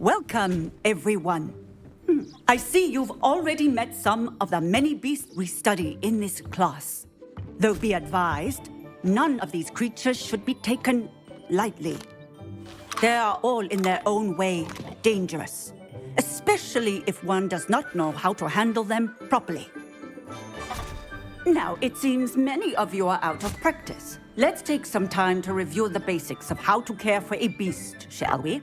Welcome, everyone. I see you've already met some of the many beasts we study in this class. Though be advised, none of these creatures should be taken lightly. They are all in their own way dangerous, especially if one does not know how to handle them properly. Now, it seems many of you are out of practice. Let's take some time to review the basics of how to care for a beast, shall we?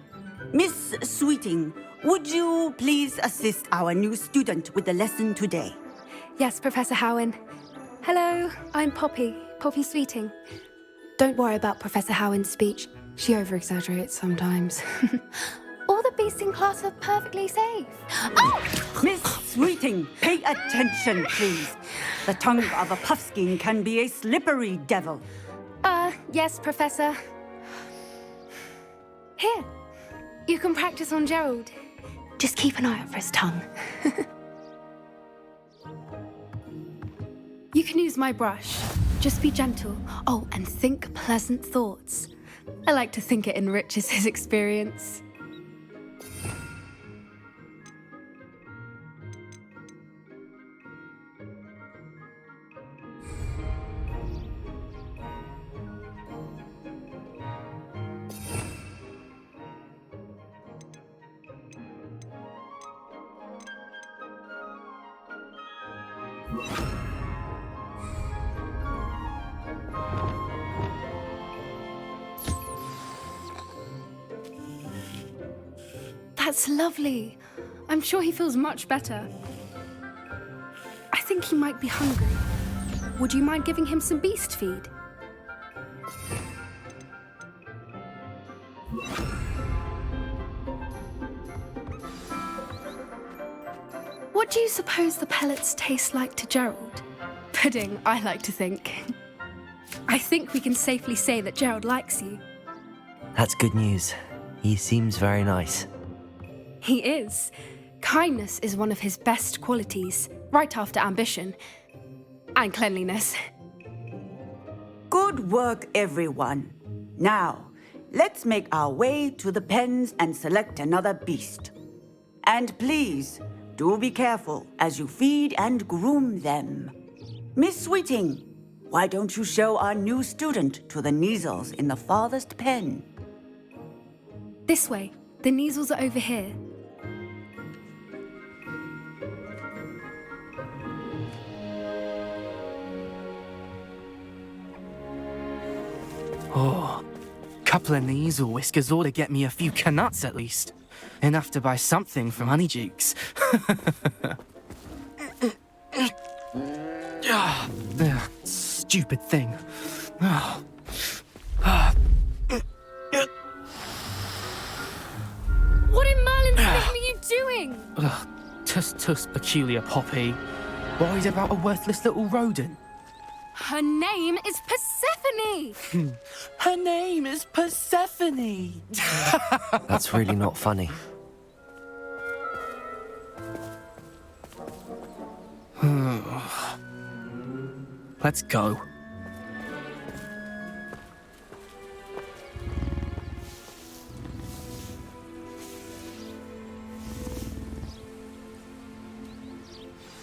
Miss Sweeting, would you please assist our new student with the lesson today? Yes, Professor Howen. Hello, I'm Poppy Sweeting. Don't worry about Professor Howen's speech. She over-exaggerates sometimes. All the beasts in class are perfectly safe. Oh! Miss Sweeting, pay attention, please. The tongue of a puffskein can be a slippery devil. Yes, Professor. Here, you can practice on Gerald. Just keep an eye out for his tongue. You can use my brush. Just be gentle. Oh, and think pleasant thoughts. I like to think it enriches his experience. That's lovely. I'm sure he feels much better. I think he might be hungry. Would you mind giving him some beast feed? What do you suppose the pellets taste like to Gerald? Pudding, I like to think. I think we can safely say that Gerald likes you. That's good news. He seems very nice. He is. Kindness is one of his best qualities, right after ambition. And cleanliness. Good work, everyone. Now, let's make our way to the pens and select another beast. And please, do be careful as you feed and groom them. Miss Sweeting, why don't you show our new student to the Neasels in the farthest pen? This way. The Neasels are over here. Oh, couple of Neasel whiskers ought to get me a few canuts at least. Enough to buy something from Honeydukes. Stupid thing. What in Merlin's name are you doing? Tuss, peculiar Poppy. Worried about a worthless little rodent. Her name is Persephone! Her name is Persephone! That's really not funny. Let's go.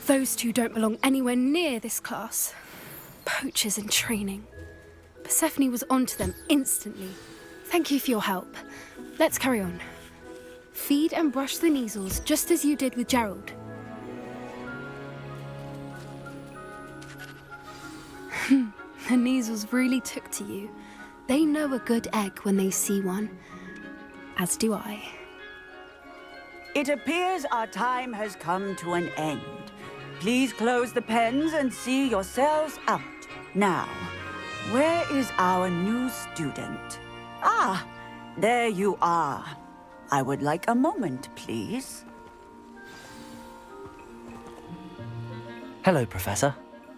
Those two don't belong anywhere near this class. Poachers in training. Persephone was onto them instantly. Thank you for your help. Let's carry on. Feed and brush the Neasels just as you did with Gerald. The Neasels really took to you. They know a good egg when they see one. As do I. It appears our time has come to an end. Please close the pens and see yourselves out. Now, where is our new student? Ah, there you are. I would like a moment, please. Hello, Professor.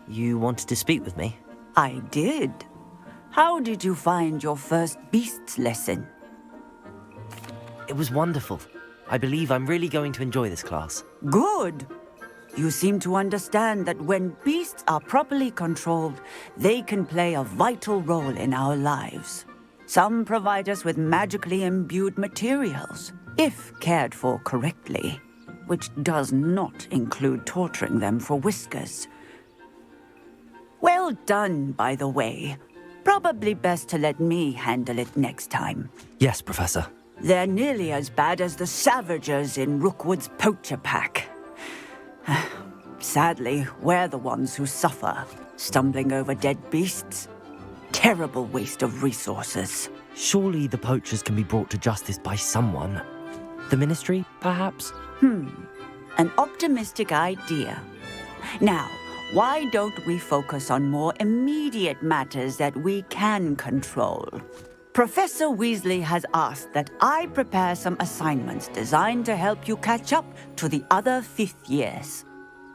You wanted to speak with me? I did. How did you find your first beasts lesson? It was wonderful. I believe I'm really going to enjoy this class. Good. You seem to understand that when beasts are properly controlled, they can play a vital role in our lives. Some provide us with magically imbued materials. if cared for correctly, which does not include torturing them for whiskers. Well done, by the way. Probably best to let me handle it next time. Yes, Professor. They're nearly as bad as the Savagers in Rookwood's poacher pack. Sadly, we're the ones who suffer, stumbling over dead beasts. Terrible waste of resources. Surely the poachers can be brought to justice by someone. The Ministry, perhaps? An optimistic idea. Now, why don't we focus on more immediate matters that we can control? Professor Weasley has asked that I prepare some assignments designed to help you catch up to the other fifth years.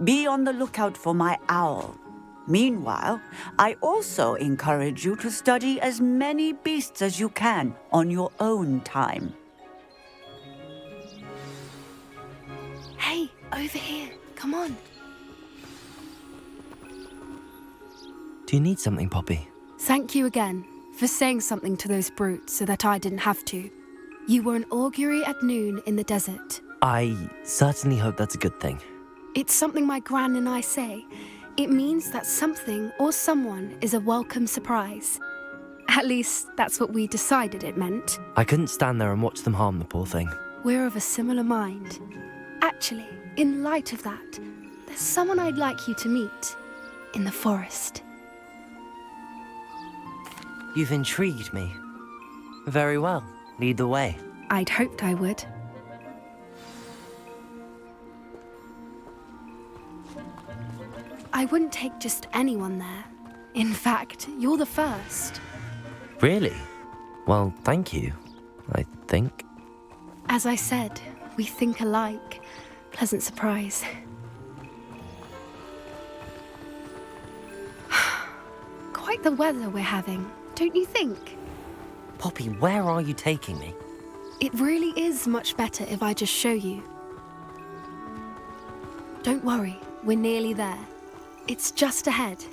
Be on the lookout for my owl. Meanwhile, I also encourage you to study as many beasts as you can on your own time. Hey, over here. Come on. Do you need something, Poppy? Thank you again for saying something to those brutes so that I didn't have to. You were an augury at noon in the desert. I certainly hope that's a good thing. It's something my gran and I say. It means that something or someone is a welcome surprise. At least, that's what we decided it meant. I couldn't stand there and watch them harm the poor thing. We're of a similar mind. Actually, in light of that, there's someone I'd like you to meet in the forest. You've intrigued me. Very well. Lead the way. I'd hoped I would. I wouldn't take just anyone there. In fact, you're the first. Really? Well, thank you, I think. As I said, we think alike. Pleasant surprise. Quite the weather we're having, don't you think? Poppy, where are you taking me? It really is much better if I just show you. Don't worry, we're nearly there. It's just ahead.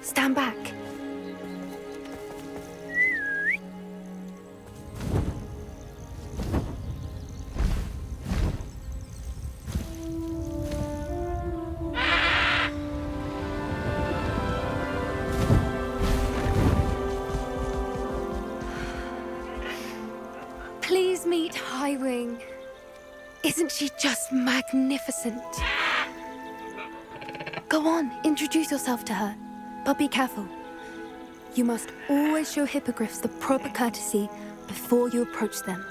Stand back. Please meet Highwing. Isn't she just magnificent? Go on, introduce yourself to her. But be careful. You must always show hippogriffs the proper courtesy before you approach them.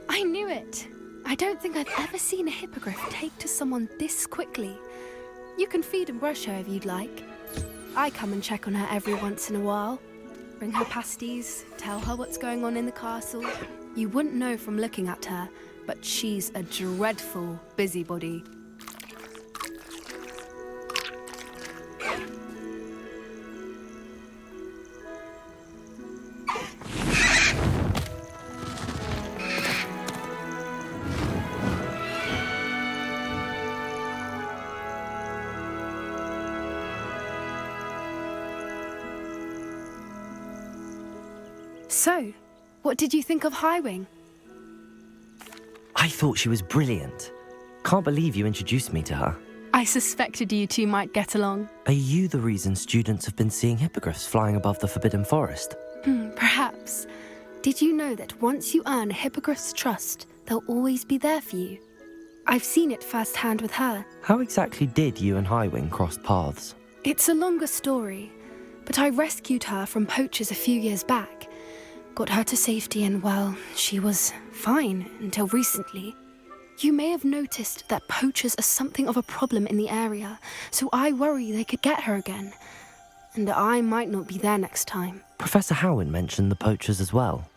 I knew it! I don't think I've ever seen a hippogriff take to someone this quickly. You can feed and brush her if you'd like. I come and check on her every once in a while. Bring her pasties, tell her what's going on in the castle. You wouldn't know from looking at her, but she's a dreadful busybody. So, what did you think of Highwing? I thought she was brilliant. Can't believe you introduced me to her. I suspected you two might get along. Are you the reason students have been seeing hippogriffs flying above the Forbidden Forest? Perhaps. Did you know that once you earn a hippogriff's trust, they'll always be there for you? I've seen it firsthand with her. How exactly did you and Highwing cross paths? It's a longer story, but I rescued her from poachers a few years back. Got her to safety and, well, she was fine until recently. You may have noticed that poachers are something of a problem in the area, so I worry they could get her again. And I might not be there next time. Professor Howin mentioned the poachers as well.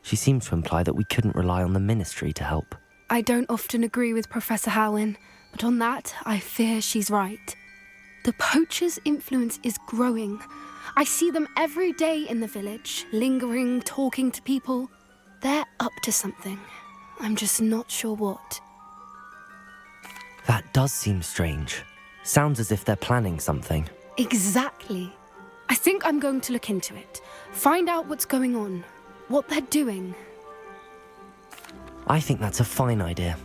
She seems to imply that we couldn't rely on the Ministry to help. I don't often agree with Professor Howin, but on that, I fear she's right. The poachers' influence is growing. I see them every day in the village, lingering, talking to people. They're up to something. I'm just not sure what. That does seem strange. Sounds as if they're planning something. Exactly. I think I'm going to look into it. Find out what's going on, what they're doing. I think that's a fine idea.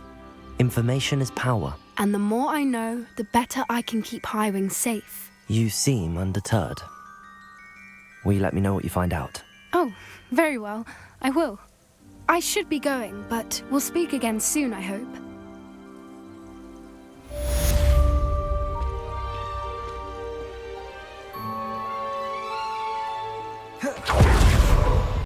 Information is power. And the more I know, the better I can keep Highwing safe. You seem undeterred. Will you let me know what you find out? Oh, very well. I will. I should be going, but we'll speak again soon, I hope.